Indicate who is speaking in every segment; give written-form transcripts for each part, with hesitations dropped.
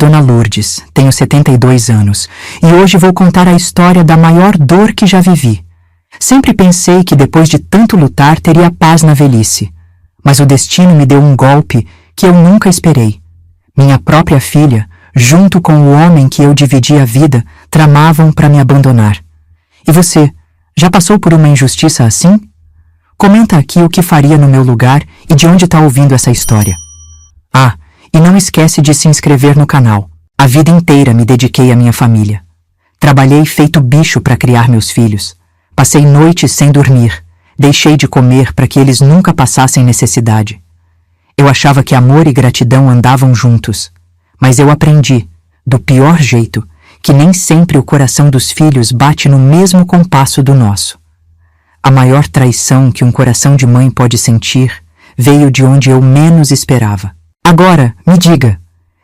Speaker 1: Dona Lourdes, tenho 72 anos, e hoje vou contar a história da maior dor que já vivi. Sempre pensei que depois de tanto lutar teria paz na velhice, mas o destino me deu um golpe que eu nunca esperei. Minha própria filha, junto com o homem que eu dividi a vida, tramavam para me abandonar. E você, já passou por uma injustiça assim? Comenta aqui o que faria no meu lugar e de onde está ouvindo essa história. Ah, e não esquece de se inscrever no canal. A vida inteira me dediquei à minha família. Trabalhei feito bicho para criar meus filhos. Passei noites sem dormir. Deixei de comer para que eles nunca passassem necessidade. Eu achava que amor e gratidão andavam juntos. Mas eu aprendi, do pior jeito, que nem sempre o coração dos filhos bate no mesmo compasso do nosso. A maior traição que um coração de mãe pode sentir veio de onde eu menos esperava. Agora, me diga,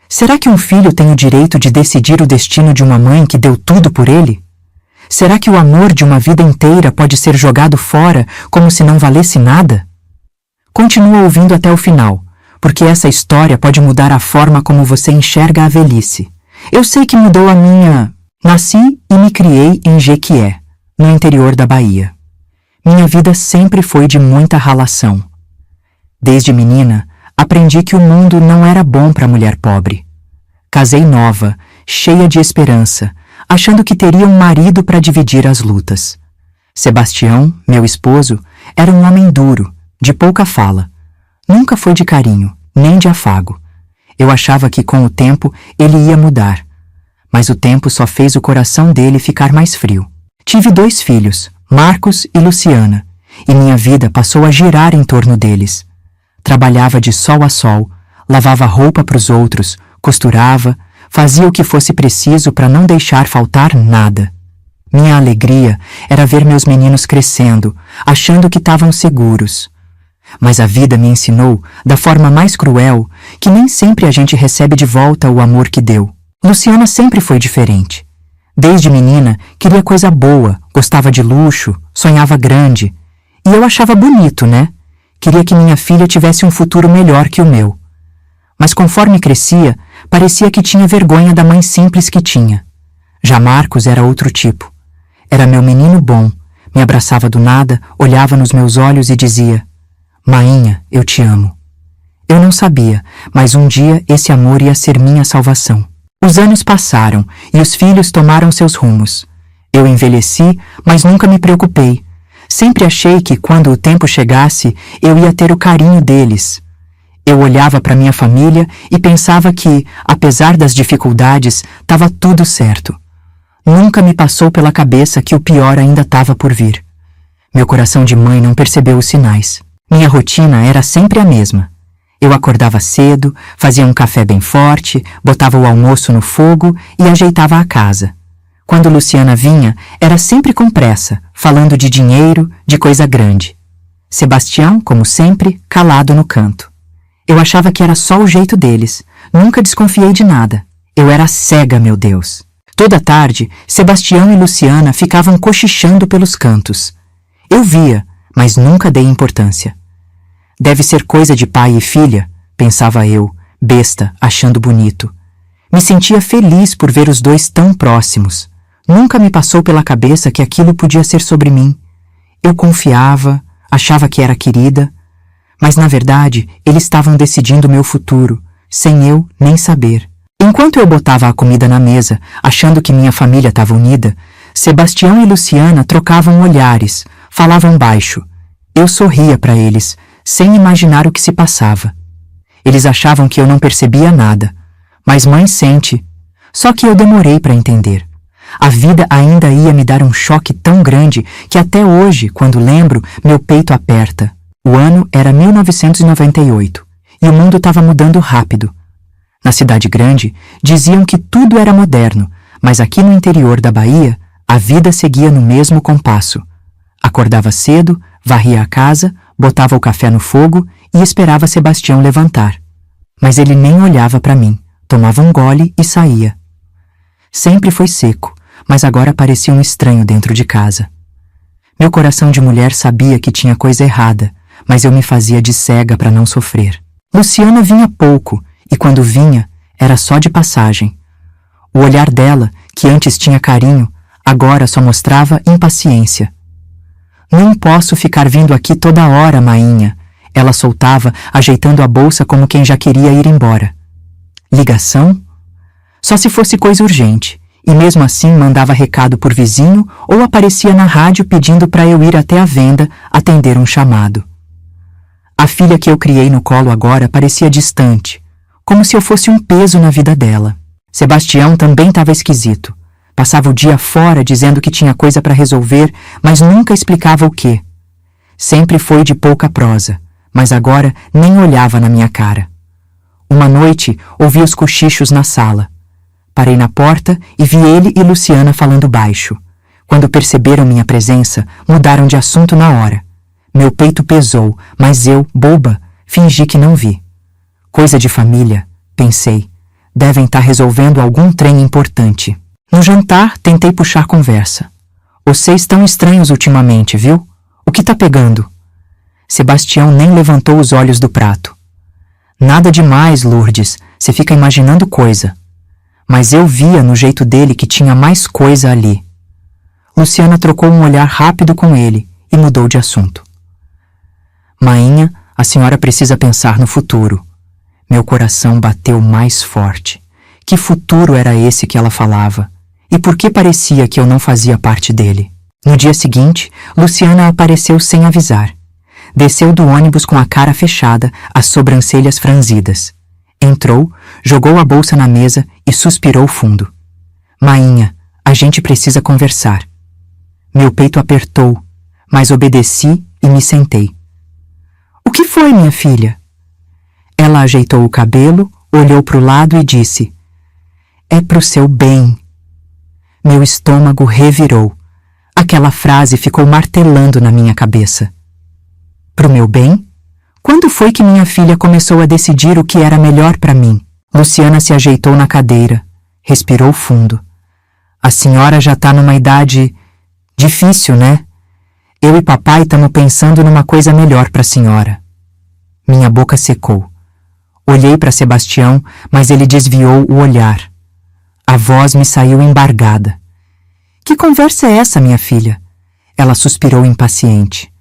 Speaker 1: será que um filho tem o direito de decidir o destino de uma mãe que deu tudo por ele? Será que o amor de uma vida inteira pode ser jogado fora como se não valesse nada? Continua ouvindo até o final, porque essa história pode mudar a forma como você enxerga a velhice. Eu sei que mudou a minha... Nasci e me criei em Jequié, no interior da Bahia. Minha vida sempre foi de muita ralação. Desde menina, aprendi que o mundo não era bom para mulher pobre. Casei nova, cheia de esperança, achando que teria um marido para dividir as lutas. Sebastião, meu esposo, era um homem duro, de pouca fala. Nunca foi de carinho, nem de afago. Eu achava que com o tempo ele ia mudar. Mas o tempo só fez o coração dele ficar mais frio. Tive 2 filhos, Marcos e Luciana, e minha vida passou a girar em torno deles. Trabalhava de sol a sol, lavava roupa para os outros, costurava, fazia o que fosse preciso para não deixar faltar nada. Minha alegria era ver meus meninos crescendo, achando que estavam seguros. Mas a vida me ensinou, da forma mais cruel, que nem sempre a gente recebe de volta o amor que deu. Luciana sempre foi diferente. Desde menina, queria coisa boa, gostava de luxo, sonhava grande. E eu achava bonito, né? Queria que minha filha tivesse um futuro melhor que o meu. Mas conforme crescia, parecia que tinha vergonha da mãe simples que tinha. Já Marcos era outro tipo. Era meu menino bom, me abraçava do nada, olhava nos meus olhos e dizia: "Mainha, eu te amo." Eu não sabia, mas um dia esse amor ia ser minha salvação. Os anos passaram e os filhos tomaram seus rumos. Eu envelheci, mas nunca me preocupei. Sempre achei que quando o tempo chegasse, eu ia ter o carinho deles. Eu olhava para minha família e pensava que, apesar das dificuldades, estava tudo certo. Nunca me passou pela cabeça que o pior ainda estava por vir. Meu coração de mãe não percebeu os sinais. Minha rotina era sempre a mesma. Eu acordava cedo, fazia um café bem forte, botava o almoço no fogo e ajeitava a casa. Quando Luciana vinha, era sempre com pressa, falando de dinheiro, de coisa grande. Sebastião, como sempre, calado no canto. Eu achava que era só o jeito deles. Nunca desconfiei de nada. Eu era cega, meu Deus. Toda tarde, Sebastião e Luciana ficavam cochichando pelos cantos. Eu via, mas nunca dei importância. Deve ser coisa de pai e filha, pensava eu, besta, achando bonito. Me sentia feliz por ver os dois tão próximos. Nunca me passou pela cabeça que aquilo podia ser sobre mim. Eu confiava, achava que era querida, mas na verdade eles estavam decidindo meu futuro, sem eu nem saber. Enquanto eu botava a comida na mesa, achando que minha família estava unida, Sebastião e Luciana trocavam olhares, falavam baixo. Eu sorria para eles, sem imaginar o que se passava. Eles achavam que eu não percebia nada, mas mãe sente. Só que eu demorei para entender. A vida ainda ia me dar um choque tão grande que até hoje, quando lembro, meu peito aperta. O ano era 1998 e o mundo estava mudando rápido. Na cidade grande, diziam que tudo era moderno, mas aqui no interior da Bahia, a vida seguia no mesmo compasso. Acordava cedo, varria a casa, botava o café no fogo e esperava Sebastião levantar. Mas ele nem olhava para mim, tomava um gole e saía. Sempre foi seco, mas agora parecia um estranho dentro de casa. Meu coração de mulher sabia que tinha coisa errada, mas eu me fazia de cega para não sofrer. Luciana vinha pouco, e quando vinha, Era só de passagem. O olhar dela, que antes tinha carinho, agora só mostrava impaciência. Não posso ficar vindo aqui toda hora, mainha, ela soltava, ajeitando a bolsa como quem já queria ir embora. Ligação? Só se fosse coisa urgente, e mesmo assim mandava recado por vizinho ou aparecia na rádio pedindo para eu ir até a venda atender um chamado. A filha que eu criei no colo agora parecia distante, como se eu fosse um peso na vida dela. Sebastião também estava esquisito. Passava o dia fora dizendo que tinha coisa para resolver, mas nunca explicava o quê. Sempre foi de pouca prosa, mas agora nem olhava na minha cara. Uma noite, ouvi os cochichos na sala. Parei na porta e vi ele e Luciana falando baixo. Quando perceberam minha presença, mudaram de assunto na hora. Meu peito pesou, mas eu, boba, fingi que não vi. Coisa de família, pensei. Devem estar resolvendo algum trem importante. No jantar, tentei puxar conversa. Vocês estão estranhos ultimamente, viu? O que tá pegando? Sebastião nem levantou os olhos do prato. Nada demais, Lourdes, você fica imaginando coisa. Mas eu via no jeito dele que tinha mais coisa ali. Luciana trocou um olhar rápido com ele e mudou de assunto. Mainha, a senhora precisa pensar no futuro. Meu coração bateu mais forte. Que futuro era esse que ela falava? E por que parecia que eu não fazia parte dele? No dia seguinte, Luciana apareceu sem avisar. Desceu do ônibus com a cara fechada, as sobrancelhas franzidas. Entrou, jogou a bolsa na mesa e suspirou fundo. Mainha, a gente precisa conversar. Meu peito apertou, mas obedeci e me sentei. O que foi, minha filha? Ela ajeitou o cabelo, olhou para o lado e disse: é pro seu bem. Meu estômago revirou. Aquela frase ficou martelando na minha cabeça. Pro meu bem? Quando foi que minha filha começou a decidir o que era melhor para mim? Luciana se ajeitou na cadeira, respirou fundo. A senhora já tá numa idade difícil, né? Eu e papai estamos pensando numa coisa melhor para a senhora. Minha boca secou. Olhei para Sebastião, mas ele desviou o olhar. A voz me saiu embargada. Que conversa é essa, minha filha? Ela suspirou impaciente.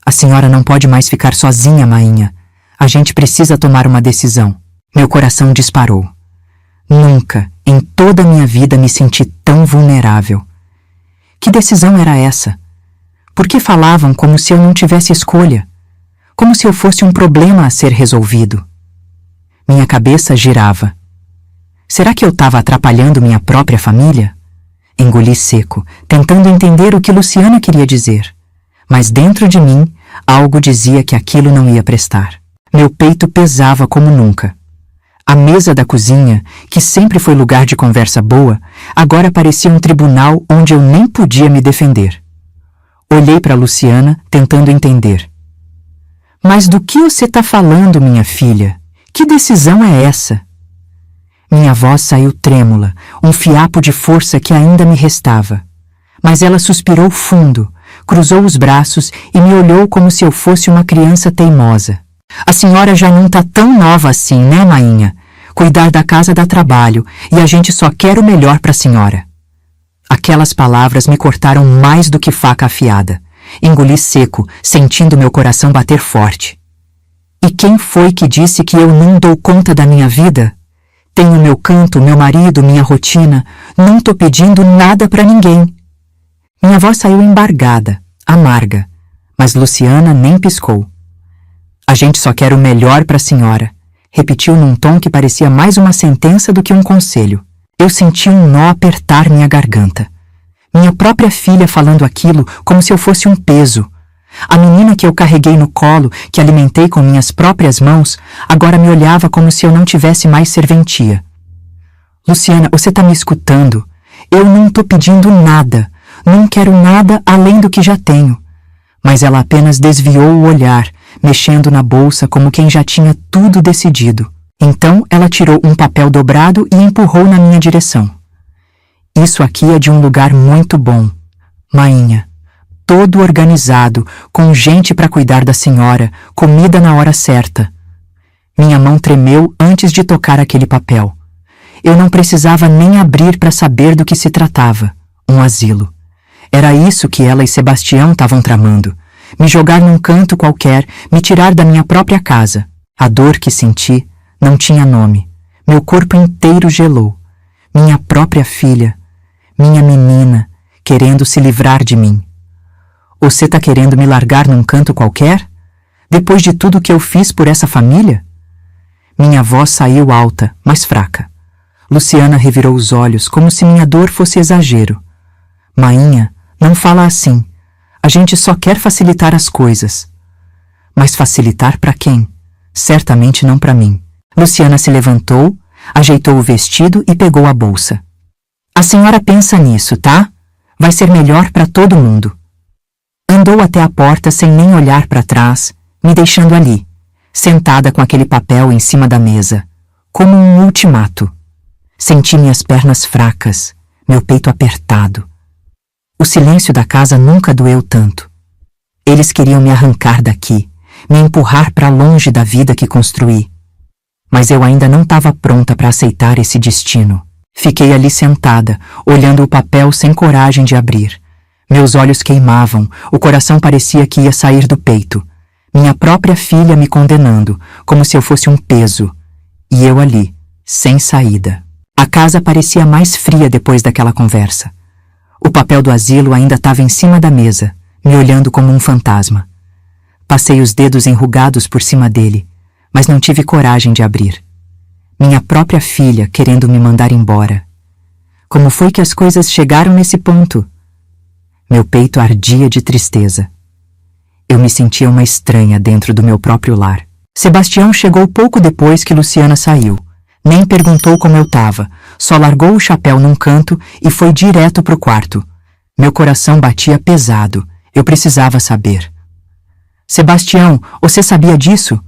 Speaker 1: A senhora não pode mais ficar sozinha, mainha. A gente precisa tomar uma decisão. Meu coração disparou. Nunca, em toda a minha vida, me senti tão vulnerável. Que decisão era essa? Por que falavam como se eu não tivesse escolha? Como se eu fosse um problema a ser resolvido? Minha cabeça girava. Será que eu estava atrapalhando minha própria família? Engoli seco, tentando entender o que Luciana queria dizer. Mas dentro de mim, algo dizia que aquilo não ia prestar. Meu peito pesava como nunca. A mesa da cozinha, que sempre foi lugar de conversa boa, agora parecia um tribunal onde eu nem podia me defender. Olhei para Luciana, tentando entender. Mas do que você está falando, minha filha? Que decisão é essa? Minha voz saiu trêmula, um fiapo de força que ainda me restava. Mas ela suspirou fundo, cruzou os braços e me olhou como se eu fosse uma criança teimosa. A senhora já não tá tão nova assim, né, mainha? Cuidar da casa dá trabalho e a gente só quer o melhor para a senhora. Aquelas palavras me cortaram mais do que faca afiada. Engoli seco, sentindo meu coração bater forte. E quem foi que disse que eu não dou conta da minha vida? Tenho meu canto, meu marido, minha rotina. Não tô pedindo nada para ninguém. Minha voz saiu embargada, amarga, mas Luciana nem piscou. A gente só quer o melhor para a senhora, repetiu num tom que parecia mais uma sentença do que um conselho. Eu senti um nó apertar minha garganta. Minha própria filha falando aquilo como se eu fosse um peso. A menina que eu carreguei no colo, que alimentei com minhas próprias mãos, agora me olhava como se eu não tivesse mais serventia. Luciana, você tá me escutando? Eu não tô pedindo nada. Não quero nada além do que já tenho. Mas ela apenas desviou o olhar, mexendo na bolsa como quem já tinha tudo decidido. Então ela tirou um papel dobrado e empurrou na minha direção. Isso aqui é de um lugar muito bom. Mainha, todo organizado, com gente para cuidar da senhora, comida na hora certa. Minha mão tremeu antes de tocar aquele papel, Eu não precisava nem abrir para saber do que se tratava. Um asilo. Era isso que ela e Sebastião estavam tramando. Me jogar num canto qualquer, me tirar da minha própria casa. A dor que senti não tinha nome. Meu corpo inteiro gelou. Minha própria filha, minha menina, querendo se livrar de mim. Você tá querendo me largar num canto qualquer? Depois de tudo que eu fiz por essa família? Minha voz saiu alta, mas fraca. Luciana revirou os olhos como se minha dor fosse exagero. Mainha, não fala assim. A gente só quer facilitar as coisas. Mas facilitar para quem? Certamente não para mim. Luciana se levantou, ajeitou o vestido e pegou a bolsa. A senhora pensa nisso, tá? Vai ser melhor para todo mundo. Andou até a porta sem nem olhar para trás, me deixando ali, sentada com aquele papel em cima da mesa, como um ultimato. Senti minhas pernas fracas, meu peito apertado. O silêncio da casa nunca doeu tanto. Eles queriam me arrancar daqui, me empurrar para longe da vida que construí. Mas eu ainda não estava pronta para aceitar esse destino. Fiquei ali sentada, olhando o papel sem coragem de abrir. Meus olhos queimavam, o coração parecia que ia sair do peito. Minha própria filha me condenando, como se eu fosse um peso. E eu ali, sem saída. A casa parecia mais fria depois daquela conversa. O papel do asilo ainda estava em cima da mesa, me olhando como um fantasma. Passei os dedos enrugados por cima dele, mas não tive coragem de abrir. Minha própria filha querendo me mandar embora. Como foi que as coisas chegaram nesse ponto? Meu peito ardia de tristeza. Eu me sentia uma estranha dentro do meu próprio lar. Sebastião chegou pouco depois que Luciana saiu. Nem perguntou como eu estava, só largou o chapéu num canto e foi direto pro quarto. Meu coração batia pesado, eu precisava saber. Sebastião, você sabia disso?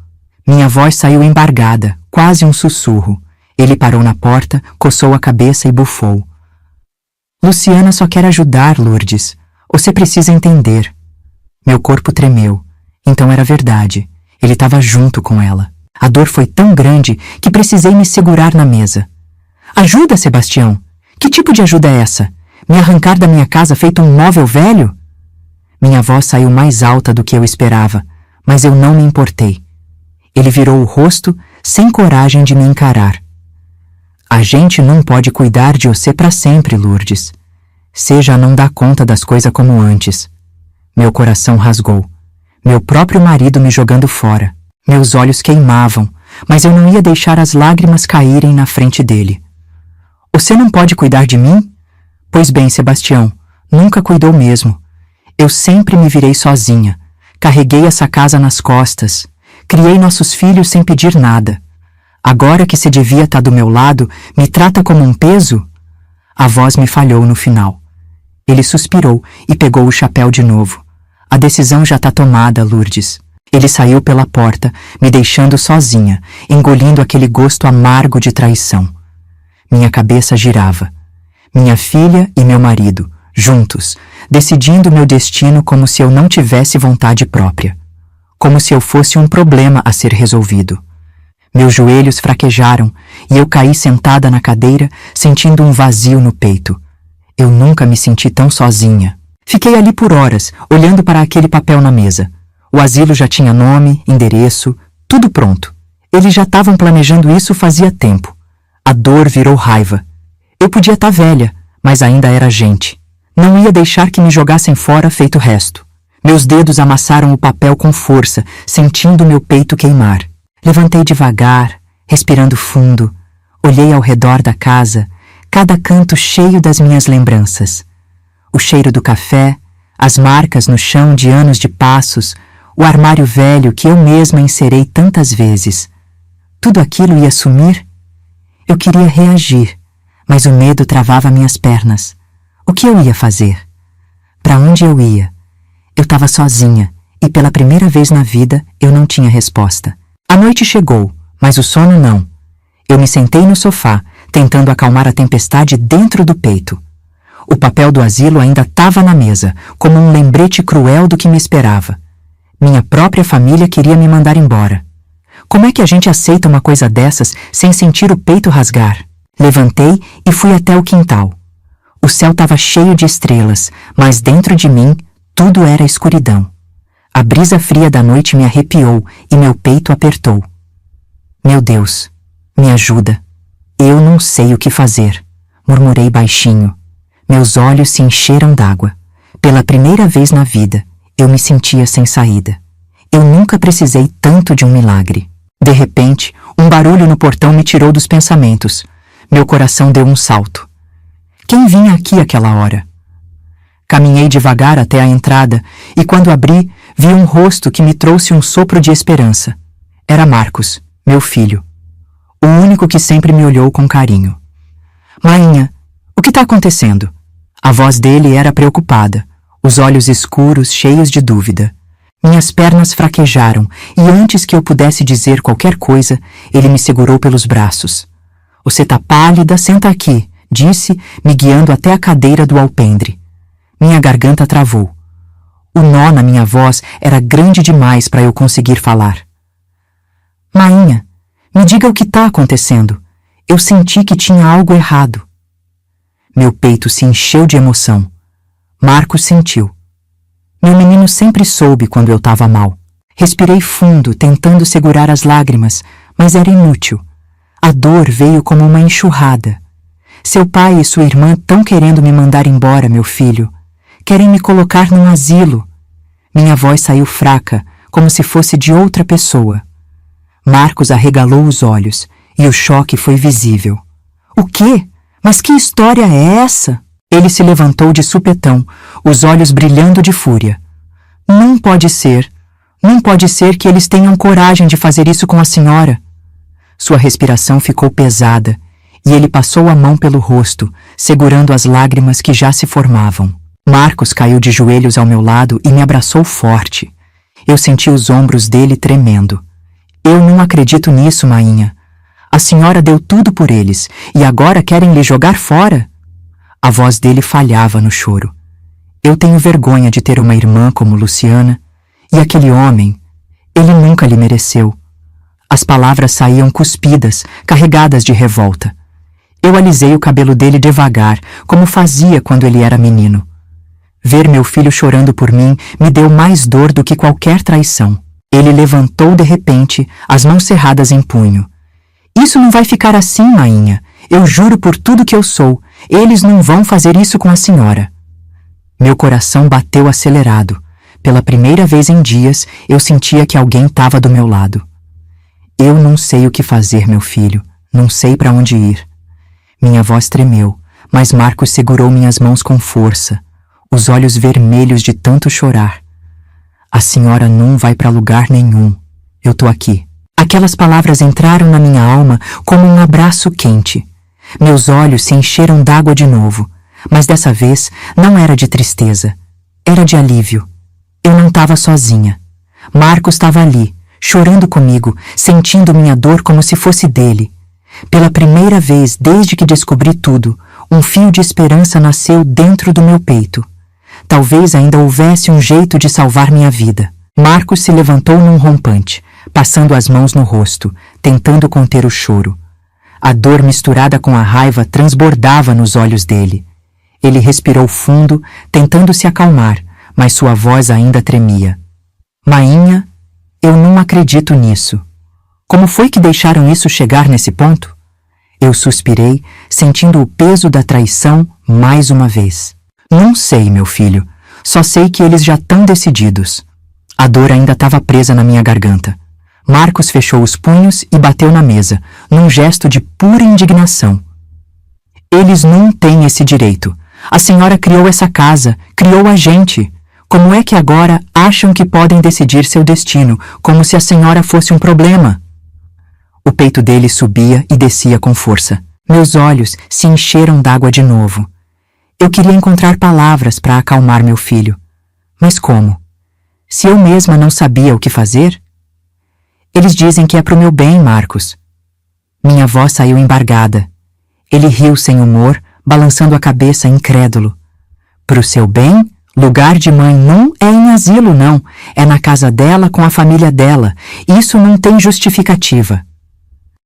Speaker 1: Minha voz saiu embargada, quase um sussurro. Ele parou na porta, coçou a cabeça e bufou. Luciana só quer ajudar, Lourdes. Você precisa entender. Meu corpo tremeu. Então era verdade. Ele estava junto com ela. A dor foi tão grande que precisei me segurar na mesa. Ajuda, Sebastião! Que tipo de ajuda é essa? Me arrancar da minha casa feito um móvel velho? Minha voz saiu mais alta do que eu esperava, mas eu não me importei. Ele virou o rosto, sem coragem de me encarar. A gente não pode cuidar de você para sempre, Lourdes. Você já não dá conta das coisas como antes. Meu coração rasgou. Meu próprio marido me jogando fora. Meus olhos queimavam, mas eu não ia deixar as lágrimas caírem na frente dele. Você não pode cuidar de mim? Pois bem, Sebastião, nunca cuidou mesmo. Eu sempre me virei sozinha. Carreguei essa casa nas costas. Criei nossos filhos sem pedir nada. Agora que você devia estar do meu lado, me trata como um peso? A voz me falhou no final. Ele suspirou e pegou o chapéu de novo. A decisão já está tomada, Lourdes. Ele saiu pela porta, me deixando sozinha, engolindo aquele gosto amargo de traição. Minha cabeça girava. Minha filha e meu marido, juntos, decidindo meu destino como se eu não tivesse vontade própria. Como se eu fosse um problema a ser resolvido. Meus joelhos fraquejaram e eu caí sentada na cadeira, sentindo um vazio no peito. Eu nunca me senti tão sozinha. Fiquei ali por horas, olhando para aquele papel na mesa. O asilo já tinha nome, endereço, tudo pronto. Eles já estavam planejando isso fazia tempo. A dor virou raiva. Eu podia estar velha, mas ainda era gente. Não ia deixar que me jogassem fora feito o resto. Meus dedos amassaram o papel com força, sentindo meu peito queimar. Levantei devagar, respirando fundo. Olhei ao redor da casa, cada canto cheio das minhas lembranças. O cheiro do café, as marcas no chão de anos de passos, o armário velho que eu mesma encerei tantas vezes. Tudo aquilo ia sumir? Eu queria reagir, mas o medo travava minhas pernas. O que eu ia fazer? Para onde eu ia? Eu estava sozinha e pela primeira vez na vida eu não tinha resposta. A noite chegou, mas o sono não. Eu me sentei no sofá, tentando acalmar a tempestade dentro do peito. O papel do asilo ainda estava na mesa, como um lembrete cruel do que me esperava. Minha própria família queria me mandar embora. Como é que a gente aceita uma coisa dessas sem sentir o peito rasgar? Levantei e fui até o quintal. O céu estava cheio de estrelas, mas dentro de mim tudo era escuridão. A brisa fria da noite me arrepiou e meu peito apertou. Meu Deus, me ajuda. Eu não sei o que fazer, murmurei baixinho. Meus olhos se encheram d'água. Pela primeira vez na vida, eu me sentia sem saída. Eu nunca precisei tanto de um milagre. De repente, um barulho no portão me tirou dos pensamentos. Meu coração deu um salto. Quem vinha aqui àquela hora? Caminhei devagar até a entrada e, quando abri, vi um rosto que me trouxe um sopro de esperança. Era Marcos, meu filho. O único que sempre me olhou com carinho. Mainha, o que está acontecendo? A voz dele era preocupada, os olhos escuros, cheios de dúvida. Minhas pernas fraquejaram e antes que eu pudesse dizer qualquer coisa, ele me segurou pelos braços. Você tá pálida, senta aqui, disse, me guiando até a cadeira do alpendre. Minha garganta travou. O nó na minha voz era grande demais para eu conseguir falar. Mainha, me diga o que está acontecendo. Eu senti que tinha algo errado. Meu peito se encheu de emoção. Marcos sentiu. Meu menino sempre soube quando eu estava mal. Respirei fundo, tentando segurar as lágrimas, mas era inútil. A dor veio como uma enxurrada. Seu pai e sua irmã estão querendo me mandar embora, meu filho. Querem me colocar num asilo. Minha voz saiu fraca, como se fosse de outra pessoa. Marcos arregalou os olhos, e o choque foi visível. O quê? Mas que história é essa? Ele se levantou de supetão, os olhos brilhando de fúria. Não pode ser que eles tenham coragem de fazer isso com a senhora. Sua respiração ficou pesada, e ele passou a mão pelo rosto, segurando as lágrimas que já se formavam. Marcos caiu de joelhos ao meu lado e me abraçou forte. Eu senti os ombros dele tremendo. Eu não acredito nisso, mainha. A senhora deu tudo por eles, e agora querem lhe jogar fora? A voz dele falhava no choro. Eu tenho vergonha de ter uma irmã como Luciana, e aquele homem, ele nunca lhe mereceu. As palavras saíam cuspidas, carregadas de revolta. Eu alisei o cabelo dele devagar, como fazia quando ele era menino. Ver meu filho chorando por mim me deu mais dor do que qualquer traição. Ele levantou de repente, as mãos cerradas em punho. Isso não vai ficar assim, mainha. Eu juro por tudo que eu sou. Eles não vão fazer isso com a senhora. Meu coração bateu acelerado. Pela primeira vez em dias, eu sentia que alguém estava do meu lado. Eu não sei o que fazer, meu filho. Não sei para onde ir. Minha voz tremeu, mas Marcos segurou minhas mãos com força, os olhos vermelhos de tanto chorar. A senhora não vai para lugar nenhum. Eu tô aqui. Aquelas palavras entraram na minha alma como um abraço quente. Meus olhos se encheram d'água de novo, mas dessa vez não era de tristeza. Era de alívio. Eu não estava sozinha. Marcos estava ali, chorando comigo, sentindo minha dor como se fosse dele. Pela primeira vez desde que descobri tudo, um fio de esperança nasceu dentro do meu peito. Talvez ainda houvesse um jeito de salvar minha vida. Marcos se levantou num rompante, passando as mãos no rosto, tentando conter o choro. A dor misturada com a raiva transbordava nos olhos dele. Ele respirou fundo, tentando se acalmar, mas sua voz ainda tremia. Mainha, eu não acredito nisso. Como foi que deixaram isso chegar nesse ponto? Eu suspirei, sentindo o peso da traição mais uma vez. Não sei, meu filho. Só sei que eles já estão decididos. A dor ainda estava presa na minha garganta. Marcos fechou os punhos e bateu na mesa, num gesto de pura indignação. Eles não têm esse direito. A senhora criou essa casa, criou a gente. Como é que agora acham que podem decidir seu destino, como se a senhora fosse um problema? O peito dele subia e descia com força. Meus olhos se encheram d'água de novo. Eu queria encontrar palavras para acalmar meu filho. Mas como? Se eu mesma não sabia o que fazer? Eles dizem que é pro meu bem, Marcos. Minha voz saiu embargada. Ele riu sem humor, balançando a cabeça incrédulo. Pro seu bem? Lugar de mãe não é em asilo, não. É na casa dela com a família dela. Isso não tem justificativa.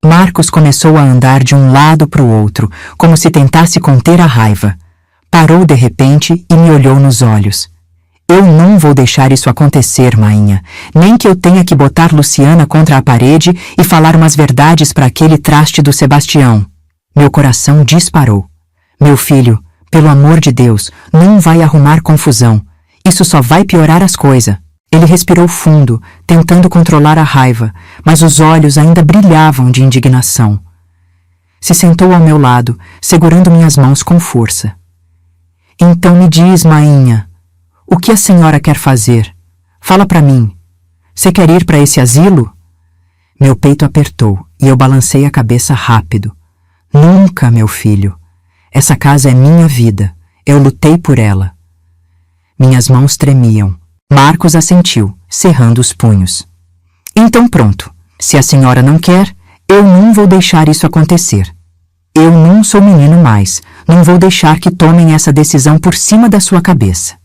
Speaker 1: Marcos começou a andar de um lado para o outro, como se tentasse conter a raiva. Parou de repente e me olhou nos olhos. Eu não vou deixar isso acontecer, mainha, nem que eu tenha que botar Luciana contra a parede e falar umas verdades para aquele traste do Sebastião. Meu coração disparou. Meu filho, pelo amor de Deus, não vai arrumar confusão. Isso só vai piorar as coisas. Ele respirou fundo, tentando controlar a raiva, mas os olhos ainda brilhavam de indignação. Se sentou ao meu lado, segurando minhas mãos com força. Então me diz, mainha, o que a senhora quer fazer? Fala para mim. Você quer ir para esse asilo? Meu peito apertou e eu balancei a cabeça rápido. Nunca, meu filho. Essa casa é minha vida. Eu lutei por ela. Minhas mãos tremiam. Marcos assentiu, cerrando os punhos. Então pronto. Se a senhora não quer, eu não vou deixar isso acontecer. Eu não sou menino mais. Não vou deixar que tomem essa decisão por cima da sua cabeça.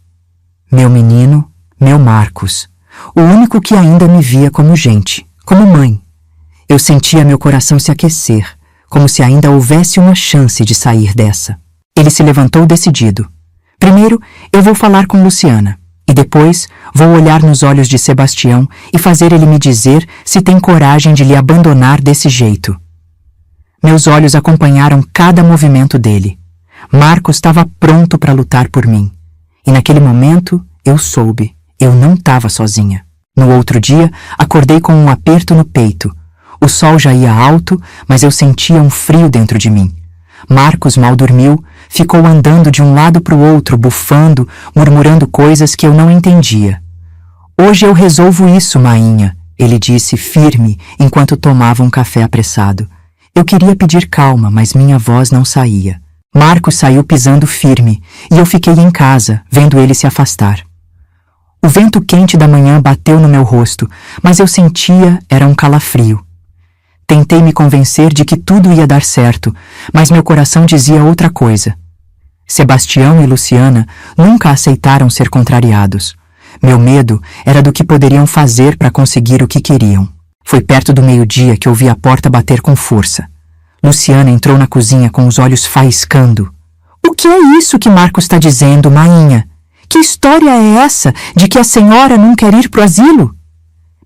Speaker 1: Meu menino, meu Marcos, o único que ainda me via como gente, como mãe. Eu sentia meu coração se aquecer, como se ainda houvesse uma chance de sair dessa. Ele se levantou decidido. Primeiro, eu vou falar com Luciana, e depois vou olhar nos olhos de Sebastião e fazer ele me dizer se tem coragem de lhe abandonar desse jeito. Meus olhos acompanharam cada movimento dele. Marcos estava pronto para lutar por mim. E naquele momento, eu soube, eu não estava sozinha. No outro dia, acordei com um aperto no peito. O sol já ia alto, mas eu sentia um frio dentro de mim. Marcos mal dormiu, ficou andando de um lado para o outro, bufando, murmurando coisas que eu não entendia. Hoje eu resolvo isso, mainha, ele disse firme, enquanto tomava um café apressado. Eu queria pedir calma, mas minha voz não saía. Marcos saiu pisando firme, e eu fiquei em casa, vendo ele se afastar. O vento quente da manhã bateu no meu rosto, mas eu sentia era um calafrio. Tentei me convencer de que tudo ia dar certo, mas meu coração dizia outra coisa. Sebastião e Luciana nunca aceitaram ser contrariados. Meu medo era do que poderiam fazer para conseguir o que queriam. Foi perto do meio-dia que ouvi a porta bater com força. Luciana entrou na cozinha com os olhos faiscando. O que é isso que Marcos está dizendo, mainha? Que história é essa de que a senhora não quer ir pro asilo?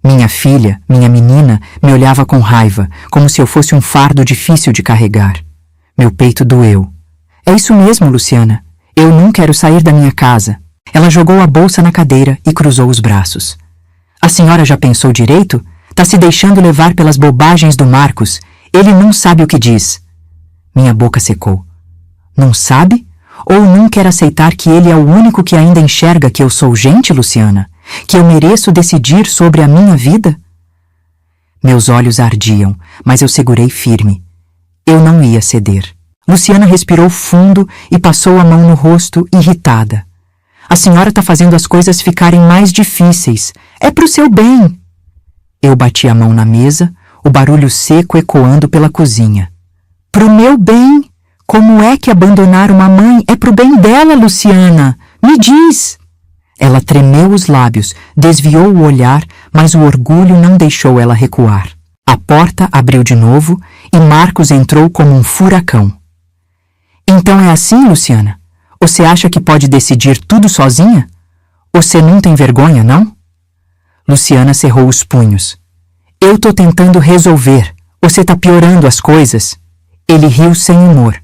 Speaker 1: Minha filha, minha menina, me olhava com raiva, como se eu fosse um fardo difícil de carregar. Meu peito doeu. É isso mesmo, Luciana. Eu não quero sair da minha casa. Ela jogou a bolsa na cadeira e cruzou os braços. A senhora já pensou direito? Tá se deixando levar pelas bobagens do Marcos. Ele não sabe o que diz. Minha boca secou. Não sabe? Ou não quer aceitar que ele é o único que ainda enxerga que eu sou gente, Luciana? Que eu mereço decidir sobre a minha vida? Meus olhos ardiam, mas eu segurei firme. Eu não ia ceder. Luciana respirou fundo e passou a mão no rosto, irritada. A senhora está fazendo as coisas ficarem mais difíceis. É pro seu bem. Eu bati a mão na mesa, o barulho seco ecoando pela cozinha. Pro meu bem? Como é que abandonar uma mãe é pro bem dela, Luciana? Me diz! Ela tremeu os lábios, desviou o olhar, mas o orgulho não deixou ela recuar. A porta abriu de novo e Marcos entrou como um furacão. Então é assim, Luciana? Você acha que pode decidir tudo sozinha? Você não tem vergonha, não? Luciana cerrou os punhos. Eu tô tentando resolver. Você tá piorando as coisas. Ele riu sem humor.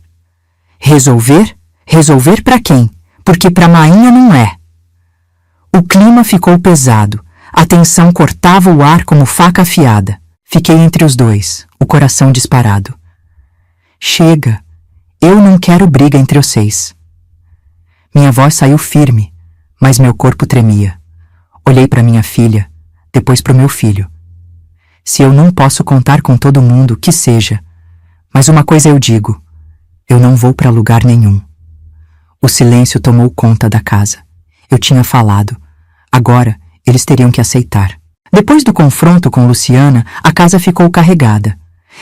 Speaker 1: Resolver? Resolver pra quem? Porque pra mainha não é. O clima ficou pesado. A tensão cortava o ar como faca afiada. Fiquei entre os dois, o coração disparado. Chega. Eu não quero briga entre vocês. Minha voz saiu firme, mas meu corpo tremia. Olhei para minha filha, depois para o meu filho. Se eu não posso contar com todo mundo, que seja. Mas uma coisa eu digo, eu não vou para lugar nenhum. O silêncio tomou conta da casa. Eu tinha falado. Agora, eles teriam que aceitar. Depois do confronto com Luciana, a casa ficou carregada.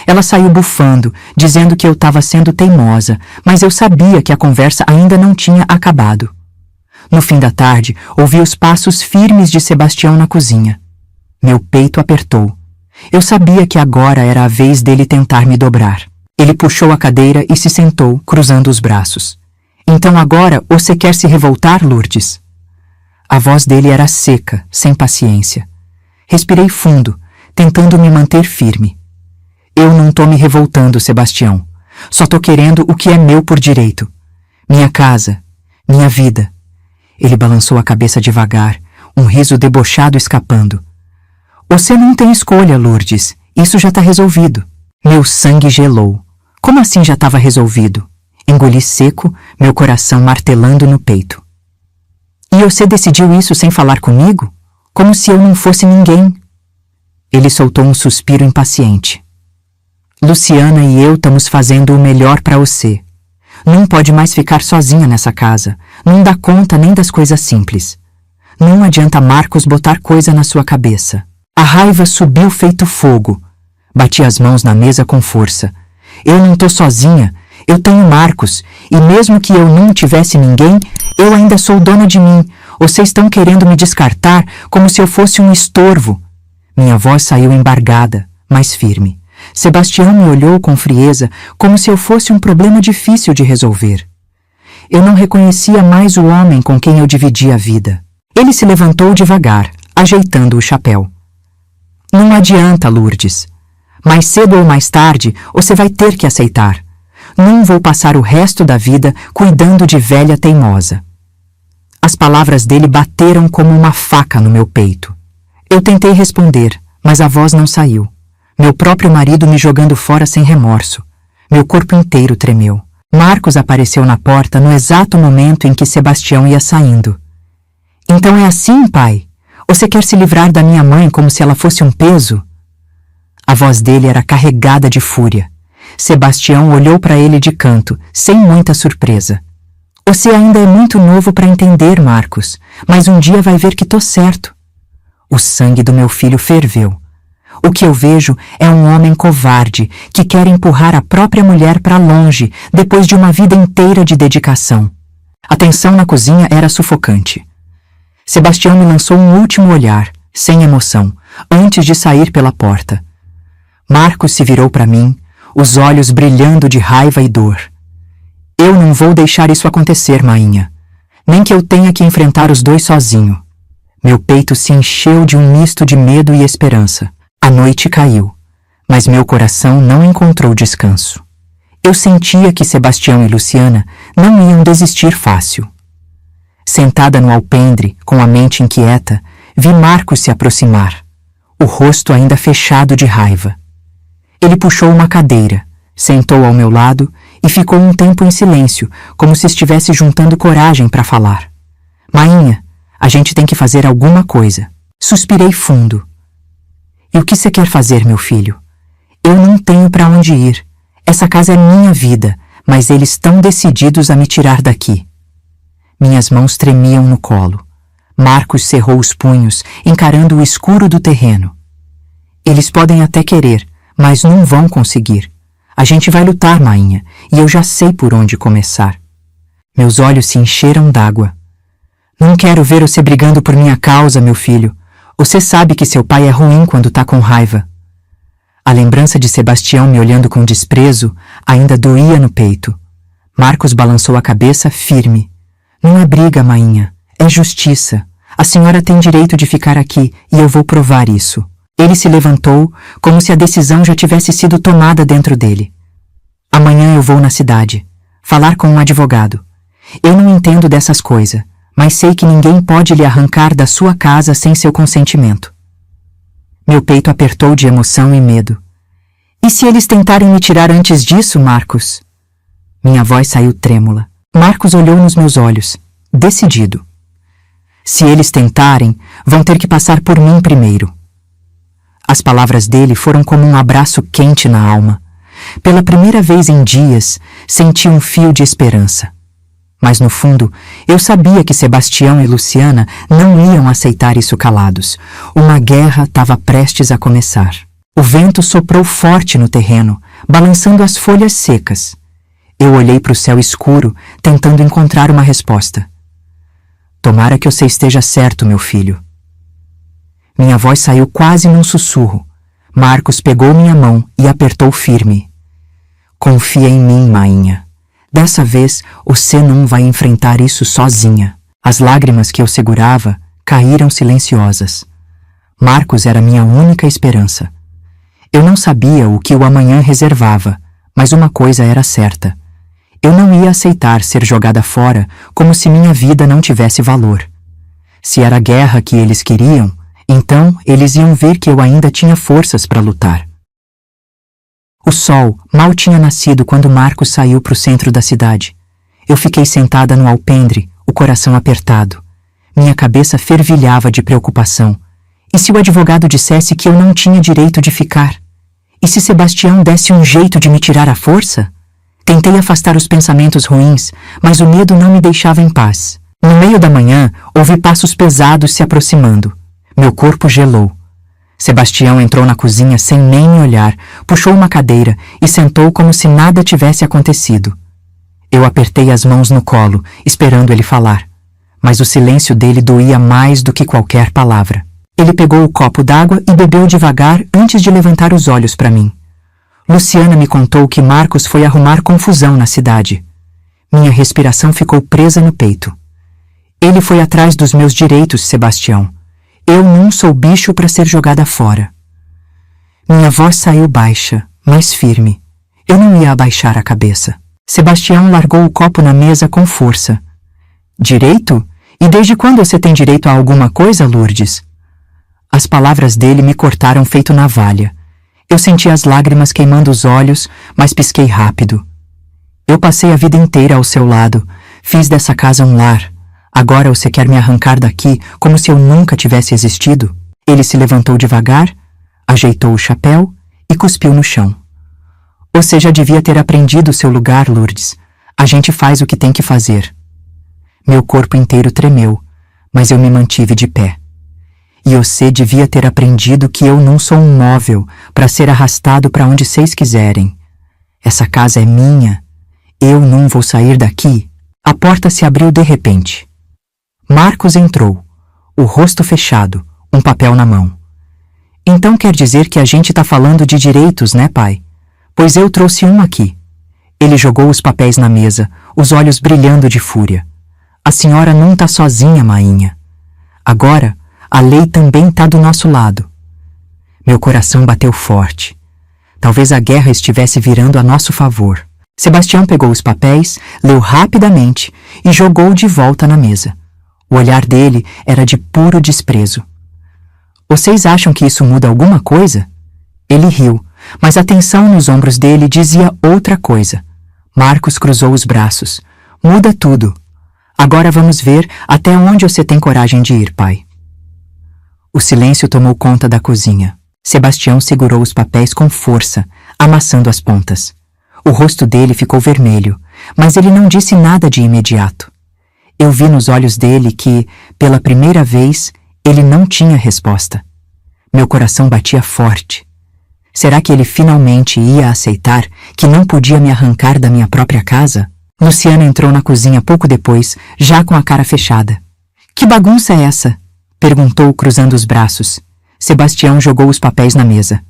Speaker 1: Ela saiu bufando, dizendo que eu estava sendo teimosa, mas eu sabia que a conversa ainda não tinha acabado. No fim da tarde, ouvi os passos firmes de Sebastião na cozinha. Meu peito apertou. Eu sabia que agora era a vez dele tentar me dobrar. Ele puxou a cadeira e se sentou, cruzando os braços. Então agora você quer se revoltar, Lourdes? A voz dele era seca, sem paciência. Respirei fundo, tentando me manter firme. Eu não tô me revoltando, Sebastião. Só tô querendo o que é meu por direito. Minha casa, minha vida. Ele balançou a cabeça devagar, um riso debochado escapando. Você não tem escolha, Lourdes. Isso já tá resolvido. Meu sangue gelou. Como assim já estava resolvido? Engoli seco, meu coração martelando no peito. E você decidiu isso sem falar comigo? Como se eu não fosse ninguém. Ele soltou um suspiro impaciente. Luciana e eu estamos fazendo o melhor para você. Não pode mais ficar sozinha nessa casa. Não dá conta nem das coisas simples. Não adianta Marcos botar coisa na sua cabeça. A raiva subiu feito fogo. Bati as mãos na mesa com força. Eu não tô sozinha. Eu tenho Marcos. E mesmo que eu não tivesse ninguém, eu ainda sou dona de mim. Vocês estão querendo me descartar como se eu fosse um estorvo. Minha voz saiu embargada, mas firme. Sebastião me olhou com frieza, como se eu fosse um problema difícil de resolver. Eu não reconhecia mais o homem com quem eu dividia a vida. Ele se levantou devagar, ajeitando o chapéu. Não adianta, Lourdes. Mais cedo ou mais tarde, você vai ter que aceitar. Não vou passar o resto da vida cuidando de velha teimosa. As palavras dele bateram como uma faca no meu peito. Eu tentei responder, mas a voz não saiu. Meu próprio marido me jogando fora sem remorso. Meu corpo inteiro tremeu. Marcos apareceu na porta no exato momento em que Sebastião ia saindo. Então é assim, pai? Você quer se livrar da minha mãe como se ela fosse um peso? A voz dele era carregada de fúria. Sebastião olhou para ele de canto, sem muita surpresa. Você ainda é muito novo para entender, Marcos, mas um dia vai ver que tô certo. O sangue do meu filho ferveu. O que eu vejo é um homem covarde que quer empurrar a própria mulher para longe depois de uma vida inteira de dedicação. A tensão na cozinha era sufocante. Sebastião me lançou um último olhar, sem emoção, antes de sair pela porta. Marcos se virou para mim, os olhos brilhando de raiva e dor. Eu não vou deixar isso acontecer, mainha. Nem que eu tenha que enfrentar os dois sozinho. Meu peito se encheu de um misto de medo e esperança. A noite caiu, mas meu coração não encontrou descanso. Eu sentia que Sebastião e Luciana não iam desistir fácil. Sentada no alpendre, com a mente inquieta, vi Marcos se aproximar, o rosto ainda fechado de raiva. Ele puxou uma cadeira, sentou ao meu lado e ficou um tempo em silêncio, como se estivesse juntando coragem para falar. Mainha, a gente tem que fazer alguma coisa. Suspirei fundo. E o que você quer fazer, meu filho? Eu não tenho para onde ir. Essa casa é minha vida, mas eles estão decididos a me tirar daqui. Minhas mãos tremiam no colo. Marcos cerrou os punhos, encarando o escuro do terreno. Eles podem até querer, mas não vão conseguir. A gente vai lutar, mainha, e eu já sei por onde começar. Meus olhos se encheram d'água. Não quero ver você brigando por minha causa, meu filho. Você sabe que seu pai é ruim quando tá com raiva. A lembrança de Sebastião me olhando com desprezo ainda doía no peito. Marcos balançou a cabeça firme. Não é briga, mainha. É justiça. A senhora tem direito de ficar aqui e eu vou provar isso. Ele se levantou, como se a decisão já tivesse sido tomada dentro dele. Amanhã eu vou na cidade, falar com um advogado. Eu não entendo dessas coisas, mas sei que ninguém pode lhe arrancar da sua casa sem seu consentimento. Meu peito apertou de emoção e medo. E se eles tentarem me tirar antes disso, Marcos? Minha voz saiu trêmula. Marcos olhou nos meus olhos, decidido. Se eles tentarem, vão ter que passar por mim primeiro. As palavras dele foram como um abraço quente na alma. Pela primeira vez em dias, senti um fio de esperança. Mas no fundo, eu sabia que Sebastião e Luciana não iam aceitar isso calados. Uma guerra estava prestes a começar. O vento soprou forte no terreno, balançando as folhas secas. Eu olhei para o céu escuro, tentando encontrar uma resposta. Tomara que você esteja certo, meu filho. Minha voz saiu quase num sussurro, Marcos pegou minha mão e apertou firme. Confia em mim, mainha. Dessa vez, você não vai enfrentar isso sozinha. As lágrimas que eu segurava caíram silenciosas. Marcos era minha única esperança. Eu não sabia o que o amanhã reservava, mas uma coisa era certa. Eu não ia aceitar ser jogada fora como se minha vida não tivesse valor. Se era a guerra que eles queriam, então eles iam ver que eu ainda tinha forças para lutar. O sol mal tinha nascido quando Marcos saiu para o centro da cidade. Eu fiquei sentada no alpendre, o coração apertado. Minha cabeça fervilhava de preocupação. E se o advogado dissesse que eu não tinha direito de ficar? E se Sebastião desse um jeito de me tirar à força? Tentei afastar os pensamentos ruins, mas o medo não me deixava em paz. No meio da manhã, ouvi passos pesados se aproximando. Meu corpo gelou. Sebastião entrou na cozinha sem nem me olhar, puxou uma cadeira e sentou como se nada tivesse acontecido. Eu apertei as mãos no colo, esperando ele falar. Mas o silêncio dele doía mais do que qualquer palavra. Ele pegou o copo d'água e bebeu devagar antes de levantar os olhos para mim. Luciana me contou que Marcos foi arrumar confusão na cidade. Minha respiração ficou presa no peito. Ele foi atrás dos meus direitos, Sebastião. Eu não sou bicho para ser jogada fora. Minha voz saiu baixa, mas firme. Eu não ia abaixar a cabeça. Sebastião largou o copo na mesa com força. Direito? E desde quando você tem direito a alguma coisa, Lourdes? As palavras dele me cortaram feito navalha. Eu senti as lágrimas queimando os olhos, mas pisquei rápido. Eu passei a vida inteira ao seu lado, fiz dessa casa um lar. Agora você quer me arrancar daqui como se eu nunca tivesse existido? Ele se levantou devagar, ajeitou o chapéu e cuspiu no chão. Você já devia ter aprendido o seu lugar, Lourdes. A gente faz o que tem que fazer. Meu corpo inteiro tremeu, mas eu me mantive de pé. E você devia ter aprendido que eu não sou um móvel para ser arrastado para onde vocês quiserem. Essa casa é minha. Eu não vou sair daqui. A porta se abriu de repente. Marcos entrou, o rosto fechado, um papel na mão. Então quer dizer que a gente está falando de direitos, né, pai? Pois eu trouxe um aqui. Ele jogou os papéis na mesa, os olhos brilhando de fúria. A senhora não está sozinha, mainha. Agora, a lei também está do nosso lado. Meu coração bateu forte. Talvez a guerra estivesse virando a nosso favor. Sebastião pegou os papéis, leu rapidamente e jogou de volta na mesa. O olhar dele era de puro desprezo. Vocês acham que isso muda alguma coisa? Ele riu, mas a tensão nos ombros dele dizia outra coisa. Marcos cruzou os braços. Muda tudo. Agora vamos ver até onde você tem coragem de ir, pai. O silêncio tomou conta da cozinha. Sebastião segurou os papéis com força, amassando as pontas. O rosto dele ficou vermelho, mas ele não disse nada de imediato. Eu vi nos olhos dele que, pela primeira vez, ele não tinha resposta. Meu coração batia forte. Será que ele finalmente ia aceitar que não podia me arrancar da minha própria casa? Luciana entrou na cozinha pouco depois, já com a cara fechada. Que bagunça é essa? Perguntou, cruzando os braços. Sebastião jogou os papéis na mesa.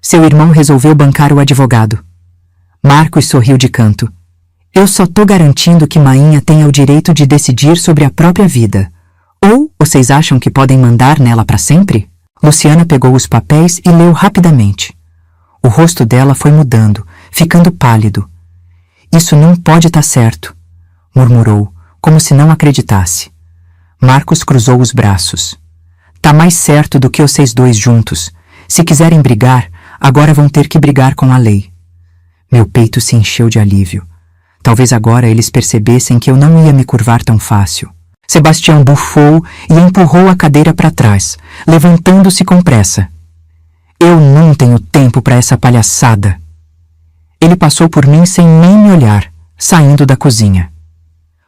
Speaker 1: Seu irmão resolveu bancar o advogado. Marcos sorriu de canto. Eu só tô garantindo que mainha tenha o direito de decidir sobre a própria vida. Ou vocês acham que podem mandar nela para sempre? Luciana pegou os papéis e leu rapidamente. O rosto dela foi mudando, ficando pálido. Isso não pode estar certo, murmurou, como se não acreditasse. Marcos cruzou os braços. Tá mais certo do que vocês dois juntos. Se quiserem brigar, agora vão ter que brigar com a lei. Meu peito se encheu de alívio. Talvez agora eles percebessem que eu não ia me curvar tão fácil. Sebastião bufou e empurrou a cadeira para trás, levantando-se com pressa. Eu não tenho tempo para essa palhaçada. Ele passou por mim sem nem me olhar, saindo da cozinha.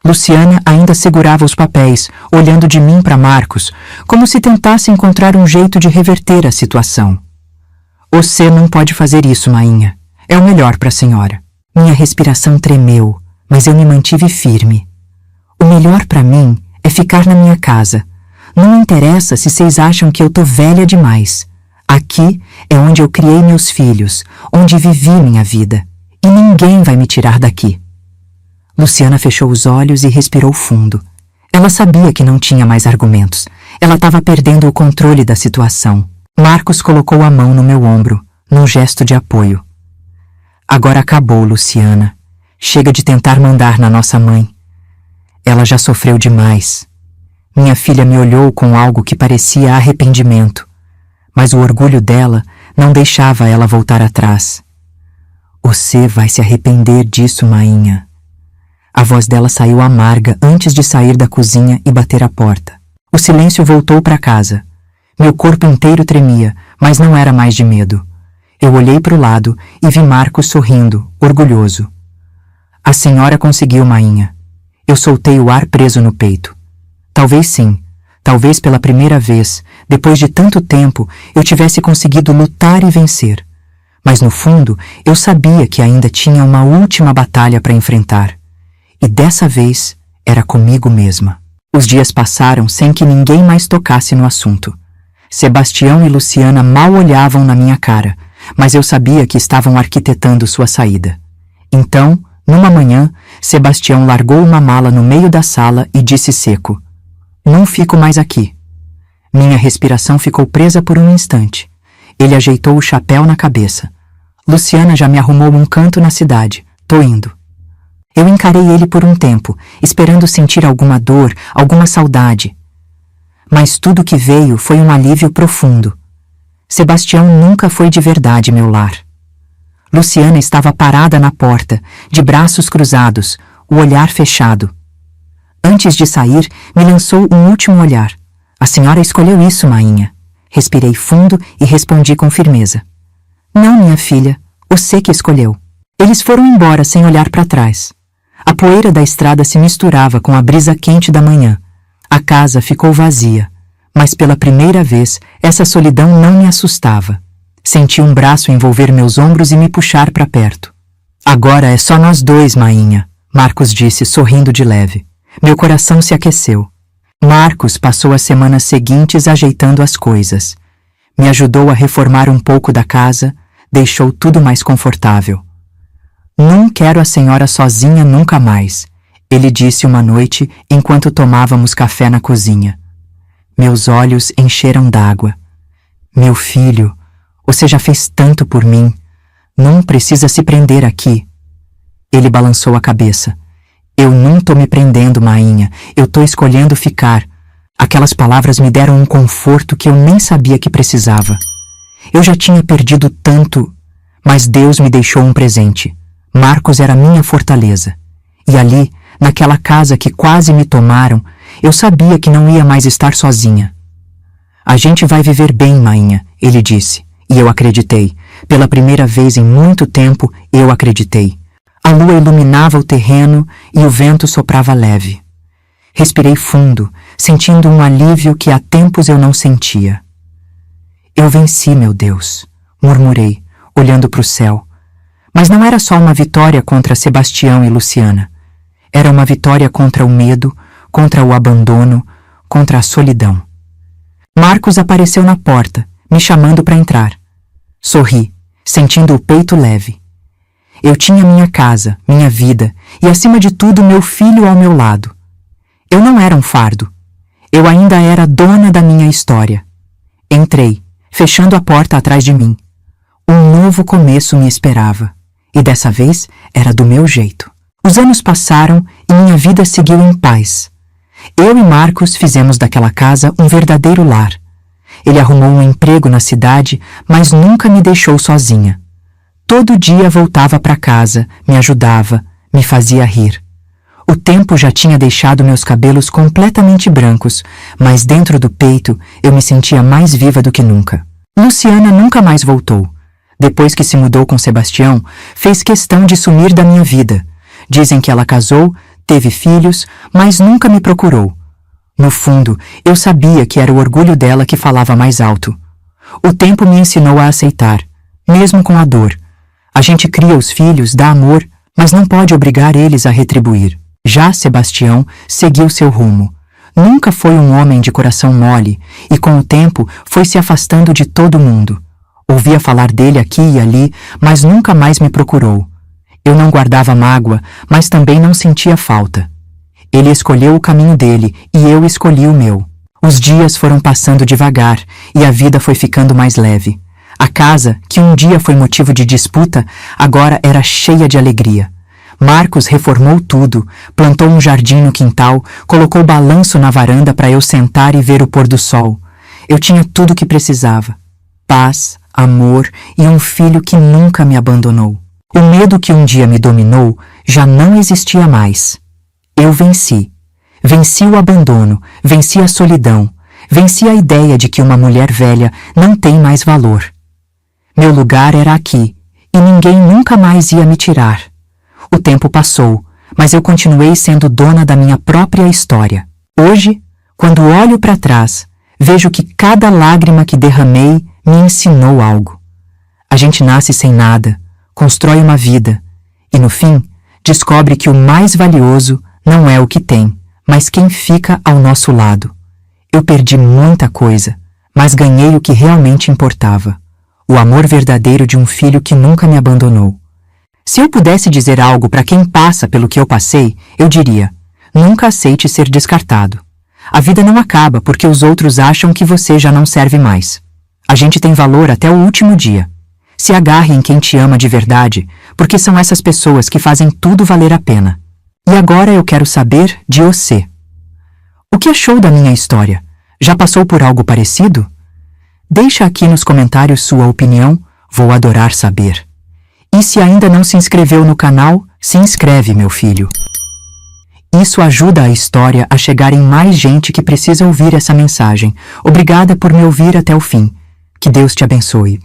Speaker 1: Luciana ainda segurava os papéis, olhando de mim para Marcos, como se tentasse encontrar um jeito de reverter a situação. Você não pode fazer isso, mainha. É o melhor para a senhora. Minha respiração tremeu, mas eu me mantive firme. O melhor para mim é ficar na minha casa. Não interessa se vocês acham que eu tô velha demais. Aqui é onde eu criei meus filhos, onde vivi minha vida, e ninguém vai me tirar daqui. Luciana fechou os olhos e respirou fundo. Ela sabia que não tinha mais argumentos. Ela estava perdendo o controle da situação. Marcos colocou a mão no meu ombro, num gesto de apoio. Agora acabou, Luciana. Chega de tentar mandar na nossa mãe. Ela já sofreu demais. Minha filha me olhou com algo que parecia arrependimento, mas o orgulho dela não deixava ela voltar atrás. Você vai se arrepender disso, mainha. A voz dela saiu amarga antes de sair da cozinha e bater a porta. O silêncio voltou para casa. Meu corpo inteiro tremia, mas não era mais de medo. Eu olhei para o lado e vi Marcos sorrindo, orgulhoso. A senhora conseguiu, mainha. Eu soltei o ar preso no peito. Talvez sim, talvez pela primeira vez, depois de tanto tempo, eu tivesse conseguido lutar e vencer. Mas no fundo, eu sabia que ainda tinha uma última batalha para enfrentar. E dessa vez, era comigo mesma. Os dias passaram sem que ninguém mais tocasse no assunto. Sebastião e Luciana mal olhavam na minha cara, mas eu sabia que estavam arquitetando sua saída. Então, numa manhã, Sebastião largou uma mala no meio da sala e disse seco: "Não fico mais aqui." Minha respiração ficou presa por um instante. Ele ajeitou o chapéu na cabeça. "Luciana já me arrumou um canto na cidade. Tô indo." Eu encarei ele por um tempo, esperando sentir alguma dor, alguma saudade. Mas tudo que veio foi um alívio profundo. Sebastião nunca foi de verdade meu lar. Luciana estava parada na porta, de braços cruzados, o olhar fechado. Antes de sair, me lançou um último olhar. "A senhora escolheu isso, mainha." Respirei fundo e respondi com firmeza: "Não, minha filha, você que escolheu." Eles foram embora sem olhar para trás. A poeira da estrada se misturava com a brisa quente da manhã. A casa ficou vazia, mas pela primeira vez essa solidão não me assustava. Senti um braço envolver meus ombros e me puxar para perto. "Agora é só nós dois, mainha," Marcos disse, sorrindo de leve. Meu coração se aqueceu. Marcos passou as semanas seguintes ajeitando as coisas. Me ajudou a reformar um pouco da casa, deixou tudo mais confortável. "Não quero a senhora sozinha nunca mais," ele disse uma noite enquanto tomávamos café na cozinha. Meus olhos encheram d'água. "Meu filho, você já fez tanto por mim. Não precisa se prender aqui." Ele balançou a cabeça. "Eu não tô me prendendo, mainha. Eu tô escolhendo ficar." Aquelas palavras me deram um conforto que eu nem sabia que precisava. Eu já tinha perdido tanto, mas Deus me deixou um presente. Marcos era minha fortaleza. E ali, naquela casa que quase me tomaram, eu sabia que não ia mais estar sozinha. "A gente vai viver bem, mainha," ele disse. E eu acreditei. Pela primeira vez em muito tempo, eu acreditei. A lua iluminava o terreno e o vento soprava leve. Respirei fundo, sentindo um alívio que há tempos eu não sentia. "Eu venci, meu Deus," murmurei, olhando para o céu. Mas não era só uma vitória contra Sebastião e Luciana. Era uma vitória contra o medo, contra o abandono, contra a solidão. Marcos apareceu na porta, me chamando para entrar. Sorri, sentindo o peito leve. Eu tinha minha casa, minha vida e, acima de tudo, meu filho ao meu lado. Eu não era um fardo. Eu ainda era dona da minha história. Entrei, fechando a porta atrás de mim. Um novo começo me esperava. E dessa vez era do meu jeito. Os anos passaram e minha vida seguiu em paz. Eu e Marcos fizemos daquela casa um verdadeiro lar. Ele arrumou um emprego na cidade, mas nunca me deixou sozinha. Todo dia voltava para casa, me ajudava, me fazia rir. O tempo já tinha deixado meus cabelos completamente brancos, mas dentro do peito eu me sentia mais viva do que nunca. Luciana nunca mais voltou. Depois que se mudou com Sebastião, fez questão de sumir da minha vida. Dizem que ela casou, teve filhos, mas nunca me procurou. No fundo, eu sabia que era o orgulho dela que falava mais alto. O tempo me ensinou a aceitar, mesmo com a dor. A gente cria os filhos, dá amor, mas não pode obrigar eles a retribuir. Já Sebastião seguiu seu rumo. Nunca foi um homem de coração mole e com o tempo foi se afastando de todo mundo. Ouvia falar dele aqui e ali, mas nunca mais me procurou. Eu não guardava mágoa, mas também não sentia falta. Ele escolheu o caminho dele e eu escolhi o meu. Os dias foram passando devagar e a vida foi ficando mais leve. A casa, que um dia foi motivo de disputa, agora era cheia de alegria. Marcos reformou tudo, plantou um jardim no quintal, colocou balanço na varanda para eu sentar e ver o pôr do sol. Eu tinha tudo o que precisava. Paz, amor e um filho que nunca me abandonou. O medo que um dia me dominou já não existia mais. Eu venci. Venci o abandono, venci a solidão, venci a ideia de que uma mulher velha não tem mais valor. Meu lugar era aqui, e ninguém nunca mais ia me tirar. O tempo passou, mas eu continuei sendo dona da minha própria história. Hoje, quando olho para trás, vejo que cada lágrima que derramei me ensinou algo. A gente nasce sem nada, constrói uma vida, e no fim, descobre que o mais valioso não é o que tem, mas quem fica ao nosso lado. Eu perdi muita coisa, mas ganhei o que realmente importava. O amor verdadeiro de um filho que nunca me abandonou. Se eu pudesse dizer algo para quem passa pelo que eu passei, eu diria: nunca aceite ser descartado. A vida não acaba porque os outros acham que você já não serve mais. A gente tem valor até o último dia. Se agarre em quem te ama de verdade, porque são essas pessoas que fazem tudo valer a pena. E agora eu quero saber de você. O que achou da minha história? Já passou por algo parecido? Deixa aqui nos comentários sua opinião, vou adorar saber. E se ainda não se inscreveu no canal, se inscreve, meu filho. Isso ajuda a história a chegar em mais gente que precisa ouvir essa mensagem. Obrigada por me ouvir até o fim. Que Deus te abençoe.